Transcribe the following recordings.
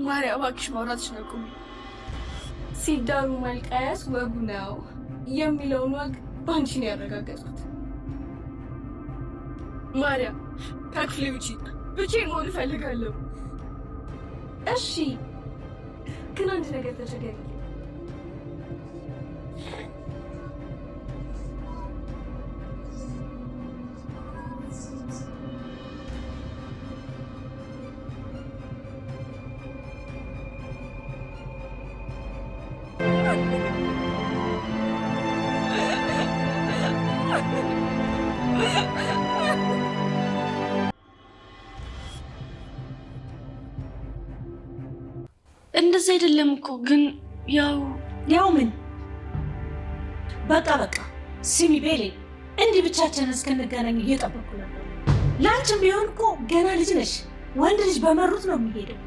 ማርያም እባክሽ ማውራትሽን አቁሚ። ሲዳሩ መልቀስ ወጉ ነው የሚለውን ወግ ባንቺ ነው ያረጋገጥኩት። ማርያም ከክፍሌ ውጪ ብቻዬን መሆን እፈልጋለሁ። እሺ ግን አንድ ነገር ተቸገሪ። እንደዛ አይደለም እኮ ግን ያው ምን በቃ ስሚ ቤሌ፣ እንዲህ ብቻችንን እስክንገናኝ እየጠበኩ ነበር። ለአንቺም ቢሆን እኮ ገና ልጅ ነሽ። ወንድ ልጅ በመሩት ነው የሚሄደው።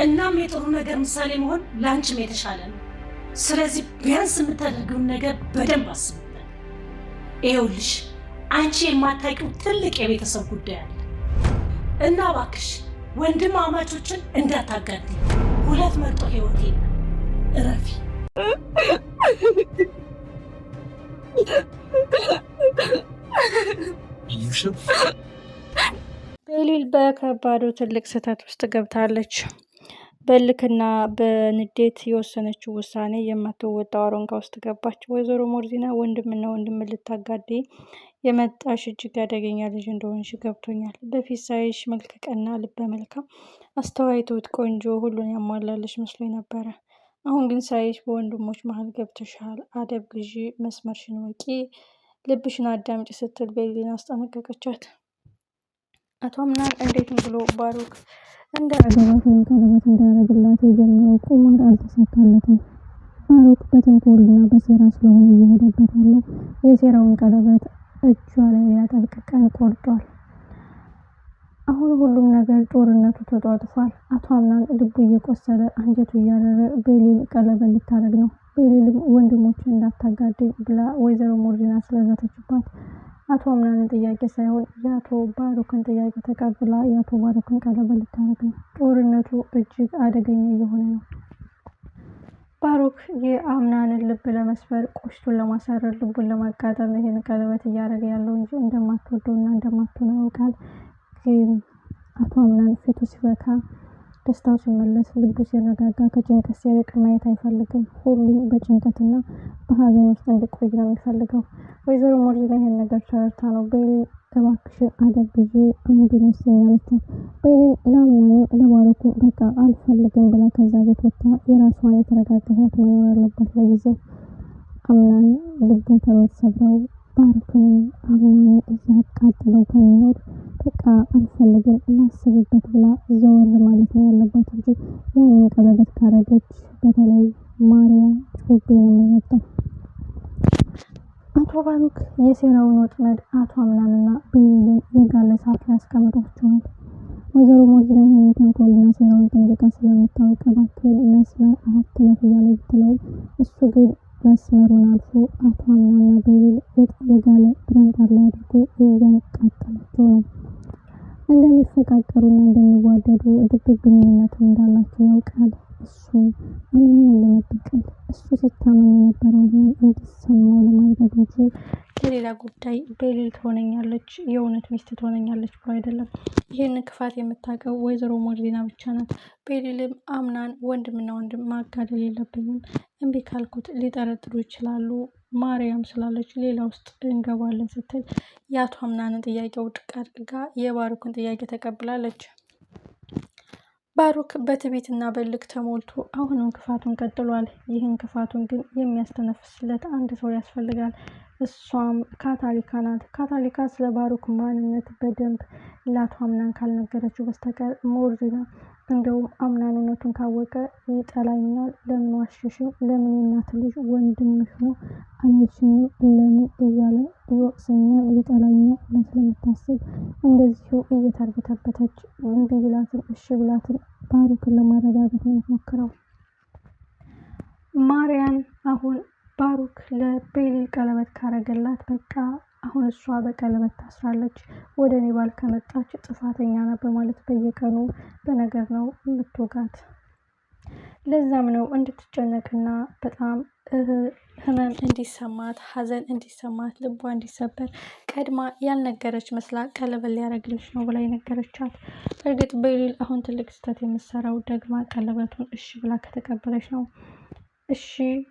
እናም የጥሩ ነገር ምሳሌ መሆን ለአንቺም የተሻለ ነው። ስለዚህ ቢያንስ የምታደርገውን ነገር በደንብ አስብበት። ይኸውልሽ አንቺ የማታውቂው ትልቅ የቤተሰብ ጉዳይ አለ እና እባክሽ ወንድማማቾችን እንዳታጋድ። ሁለት መርጦ ህይወቴ እረፊ። ቤሊል በከባዱ ትልቅ ስህተት ውስጥ ገብታለች። በልክና በንዴት የወሰነችው ውሳኔ የማትወጣው አሮንጋ ውስጥ ገባች። ወይዘሮ ሞርዚና ወንድምና ወንድም ልታጋዴ የመጣሽ እጅግ አደገኛ ልጅ እንደሆንሽ ገብቶኛል። በፊት ሳይሽ መልከ ቀና፣ ልበ መልካም፣ አስተዋይ፣ ትሁት፣ ቆንጆ፣ ሁሉን ያሟላለሽ መስሎኝ ነበረ። አሁን ግን ሳይሽ በወንድሞች መሀል ገብተሻል። አደብ ግዢ፣ መስመርሽን ወቂ፣ ልብሽን አዳምጪ ስትል ቤሊን አስጠነቀቀቻት። አቶ አምናን እንዴትም ብሎ ባሩክ እንዳያገባት ወይም ቀለበት እንዳያረግላት የጀመረው ቁማር አልተሳካለትም። ባሩክ በተንኮልና በሴራ ስለሆነ እየሄደበት ያለው የሴራውን ቀለበት እጇ ላይ ሊያጠብቅ ቀን ቆርጧል። አሁን ሁሉም ነገር ጦርነቱ ተጧጥፏል። አቶ አምናን ልቡ እየቆሰለ አንጀቱ እያረረ ቤሊል ቀለበት ልታረግ ነው። ቤሊልም ወንድሞችን እንዳታጋድኝ ብላ ወይዘሮ ሞርዚና ስለዛተችባት አቶ አምናንን ጥያቄ ሳይሆን የአቶ ባሩክን ጥያቄ ተቀብላ የአቶ ባሩክን ቀለበት ልታረግ ነው። ጦርነቱ እጅግ አደገኛ እየሆነ ነው። ባሩክ የአምናንን ልብ ለመስበር ቆሽቱን ለማሳረር ልቡን ለማቃጠል ይሄን ቀለበት እያደረገ ያለው እንጂ እንደማትወደውና እንደማትሆነው ያውቃል። ግን አቶ አምናን ፊቱ ሲፈካ፣ ደስታው ሲመለስ፣ ልቡ ሲረጋጋ፣ ከጭንቀት ሲርቅ ማየት አይፈልግም። ሁሉም በጭንቀትና በሀዘን ውስጥ እንዲቆይ ነው የሚፈልገው። ወይዘሮ ሞርዚና ይሄን ነገር ተረድታ ነው ቤሊል እባክሽን አደብ ግዢ አንዱ መስኛለችን። ቤሊል ለአምናንም ለባሩክ በቃ አልፈልግም ብላ ከዛ ቤት ወጥታ የራሷን የተረጋጋ ህይወት መኖር አለባት። ለጊዜው አምናን ልቡን ተሰብረው ባሩክንም አምናን እያቃጥለው ከሚኖር በቃ አልፈልግም እናስብበት ብላ ዘወር ማለት ነው ያለባት እንጂ ያንን ቀለበት ካረገች በተለይ ማርያ ጮቤ ነው የሚመጣው። አቶ ባሩክ የሴራውን ወጥመድ አቶ አምናንና ቤሊልን የጋለ ሰዓት ላይ አስቀምጧቸዋል። ወይዘሮ ሞርዚና ይህን ተንኮልና ሴራውን ጠንቅቃ ስለምታውቅ እባክህን መስመር አትለፍ እያለ ብትለው እሱ ግን መስመሩን አልፎ አቶ አምናንና ቤሊል የጋለ ብረምጣድ ላይ አድርጎ እያቃጠላቸው ነው። እንደሚፈቃቀሩና እንደሚዋደዱ ድብቅ ግንኙነት እንዳላቸው ያውቃል። እሱ አምናንን ለመበቀል እሱ ሲታመን የነበረው እንዲሰማው ለማድረግ እንጂ ለሌላ ጉዳይ ቤሊል ትሆነኛለች፣ የእውነት ሚስት ትሆነኛለች ብሎ አይደለም። ይህን ክፋት የምታውቀው ወይዘሮ ሞርዚና ብቻ ናት። ቤሊልም አምናን ወንድምና ወንድም ማጋደል የለብኝም፣ እምቢ ካልኩት ሊጠረጥሩ ይችላሉ፣ ማርያም ስላለች ሌላ ውስጥ እንገባለን ስትል የአቶ አምናንን ጥያቄ ውድቅ አድርጋ የባሩክን ጥያቄ ተቀብላለች። ባሩክ በትዕቢትና በልክ ተሞልቶ አሁንም ክፋቱን ቀጥሏል። ይህን ክፋቱን ግን የሚያስተነፍስለት አንድ ሰው ያስፈልጋል። እሷም ካታሊካ ናት። ካታሊካ ስለ ባሩክ ማንነት በደንብ ለአቶ አምናን ካልነገረችው በስተቀር ሞርዚና እንደውም አምናን እውነቱን ካወቀ ይጠላኛል፣ ለምን ዋሸሽኝ፣ ለምን የእናት ልጅ ወንድምሽ ነው አልሽኝም፣ ለምን እያለ ይወቅሰኛል፣ ይጠላኛል ብላ ስለምታስብ እንደዚሁ እየተርበተበተች እምቢ ብላትን እሺ ብላትን ባሩክን ለማረጋጋት ነው የምትሞክረው። ማርያን አሁን ባሩክ ለቤሊል ቀለበት ካረገላት በቃ አሁን እሷ በቀለበት ታስራለች። ወደ እኔ ባል ከመጣች ጥፋተኛ ናት በማለት በየቀኑ በነገር ነው የምትወጋት። ለዛም ነው እንድትጨነቅና በጣም ህመም እንዲሰማት፣ ሀዘን እንዲሰማት፣ ልቧ እንዲሰበር ቀድማ ያልነገረች መስላ ቀለበት ሊያደርግልሽ ነው ብላ የነገረቻት። በእርግጥ ቤሊል አሁን ትልቅ ስህተት የምትሰራው ደግማ ቀለበቱን እሺ ብላ ከተቀበለች ነው። እሺ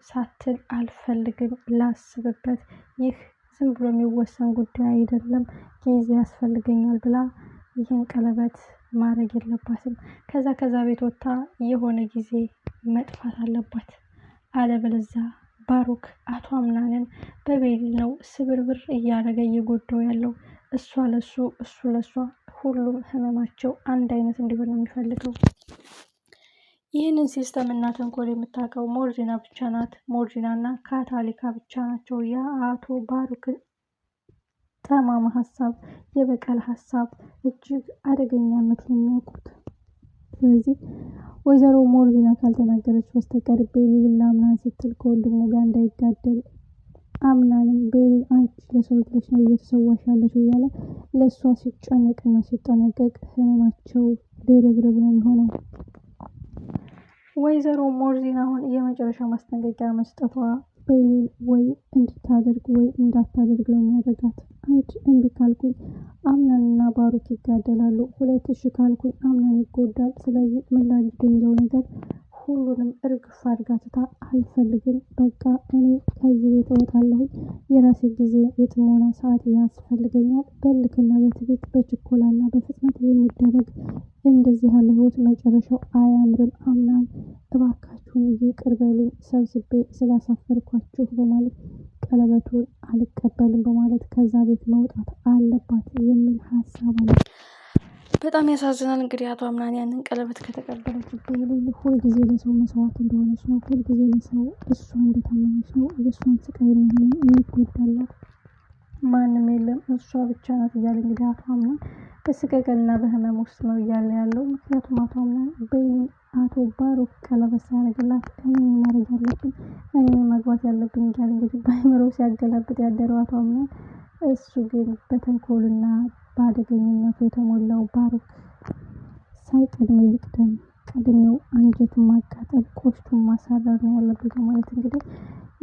ሳትል አልፈልግም፣ ላስብበት፣ ይህ ዝም ብሎ የሚወሰን ጉዳይ አይደለም፣ ጊዜ ያስፈልገኛል ብላ ይህን ቀለበት ማድረግ የለባትም። ከዛ ቤት ወጥታ የሆነ ጊዜ መጥፋት አለባት። አለበለዚያ ባሩክ አቶ አምናንን በቤሊል ነው ስብርብር እያደረገ እየጎዳው ያለው። እሷ ለሱ እሱ ለሷ፣ ሁሉም ህመማቸው አንድ አይነት እንዲሆን ነው የሚፈልገው። ይህንን ሲስተም እና ተንኮል የምታውቀው ሞርጂና ብቻ ናት። ሞርጂና እና ካታሊካ ብቻ ናቸው የአቶ ባሩክን ጠማማ ሀሳብ፣ የበቀል ሀሳብ እጅግ አደገኛነት የሚያውቁት። ስለዚህ ወይዘሮ ሞርጂና ካልተናገረች በስተቀር ቤሊልም ለአምናን ስትል ከወንድሙ ጋር እንዳይጋደል አምናንም ቤሊል አንቺ ለሰው ልጅ ነው እየተሰዋሽ ያለሽ እያለ ለእሷ ሲጨነቅና ሲጠነቀቅ ህመማቸው ድርብርብ ነው የሚሆነው። ወይዘሮ ሞርጂና አሁን የመጨረሻ ማስጠንቀቂያ መስጠቷ ቤሊል ወይ እንድታደርግ ወይ እንዳታደርግ ነው የሚያደርጋት። አንድ እምቢ ካልኩኝ አምናንና ባሩክ ይጋደላሉ፣ ሁለት እሺ ካልኩኝ አምናን ይጎዳል። ስለዚህ ምን ላድርግ የሚለው ነገር ሁሉንም እርግፍ አድርጋ ትታ አልፈልግም፣ በቃ እኔ ከዚህ ቤት እወጣለሁኝ፣ የራሴ ጊዜ የጥሞና ሰዓት ያስፈልገኛል። በልክና በትዕቢት በችኮላና በፍጥነት የሚደረግ እንደዚህ ያለ ህይወት መጨረሻው አያምርም። አምናን እባካችሁን ይቅር በሉኝ ሰብስቤ ስላሳፈርኳችሁ በማለት ቀለበቱን አልቀበልም በማለት ከዛ ቤት መውጣት አለባት የሚል ሀሳብ አለ። በጣም ያሳዝናል። እንግዲህ አቶ አምናን ያንን ቀለበት ከተቀበለች ቤሊል ሁልጊዜ ለሰው መስዋዕት እንደሆነች ነው፣ ሁልጊዜ ለሰው እሷ እንደታመነች ነው። የእሷን ስቃይ የሚሆነ የሚጎዳላት ማንም የለም እሷ ብቻ ናት እያለ እንግዲህ አቶ አምናን በስቀቀልና በህመም ውስጥ ነው እያለ ያለው። ምክንያቱም አቶ አምናን ቤሊል አቶ ባሩክ ቀለበት ሲያደርግላት እኔ ማድረግ ያለብኝ እኔ መግባት ያለብኝ እያለ እንግዲህ በአይምሮ ሲያገላብጥ ያደረው አቶ አምናን፣ እሱ ግን በተንኮልና በአደገኝነቱ የተሞላው ባሩክ ሳይቀድመው ይቅደም፣ ቀድሜው አንጀቱን ማቃጠል ቆሽቱን ማሳረር ነው ያለበት ማለት እንግዲህ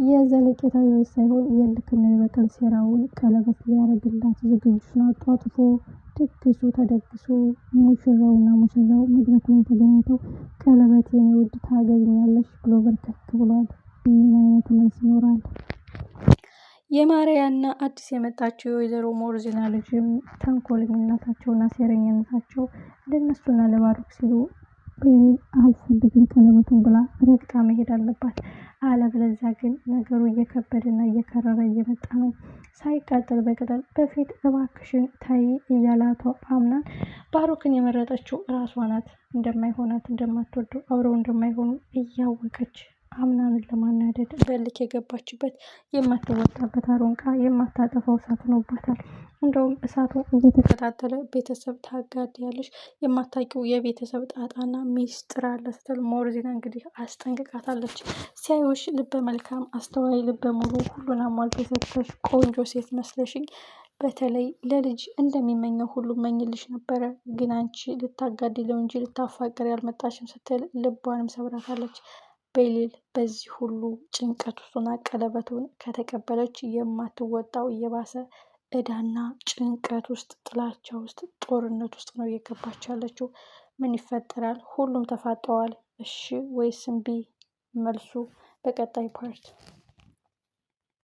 የዘለቄታዊ ሳይሆን የልክና የበቀል ሴራውን ቀለበት ሊያደርግላት ዝግጁን አጧጥፎ ድግሱ ተደግሶ ሙሽራውና ሙሽራው መድረክ ላይ ተገናኝተው ቀለበቴን ውድ ታገቢኛለሽ ብሎ በርከክ ብሏል። ምን አይነት መልስ ይኖራል? የማርያና አዲስ የመጣችው የወይዘሮ ሞርጂና ልጅም ተንኮለኝነታቸውና ሴረኝነታቸው ለነሱና ለባሩክ ሲሉ ቤሊል አልፈልግም ቀለበቱን ብላ ረግጣ መሄድ አለባት። አለበለዚያ ግን ነገሩ እየከበደና እየከረረ እየመጣ ነው። ሳይቃጠል በቅጠል በፊት እባክሽን ታይ እያላቷ አምናን ባሩክን የመረጠችው ራሷ ናት። እንደማይሆናት እንደማትወደው አብረው እንደማይሆኑ እያወቀች አምናንን ለማናደድ በልክ የገባችበት የማትወጣበት አሮንቃ የማታጠፋው እሳት ሆኖባታል። እንደውም እሳቱ እየተከታተለ ቤተሰብ ታጋድያለሽ፣ የማታውቂው የቤተሰብ ጣጣና ሚስጥር አለ ስትል ሞርጂና እንግዲህ አስጠንቅቃታለች። ሲያዩሽ ልበ መልካም፣ አስተዋይ፣ ልበ ሙሉ፣ ሁሉን አሟልቶ የሰጠሽ ቆንጆ ሴት መስለሽኝ በተለይ ለልጅ እንደሚመኘው ሁሉ መኝልሽ ነበረ፣ ግን አንቺ ልታጋድለው እንጂ ልታፋቅር ያልመጣሽም ስትል ልቧንም ሰብራታለች። ቤሊል በዚህ ሁሉ ጭንቀት ውስጥና ቀለበቱን ከተቀበለች የማትወጣው እየባሰ እዳና ጭንቀት ውስጥ፣ ጥላቻ ውስጥ፣ ጦርነት ውስጥ ነው እየገባች ያለችው። ምን ይፈጠራል? ሁሉም ተፋጠዋል። እሺ ወይስ እምቢ? መልሱ በቀጣይ ፓርት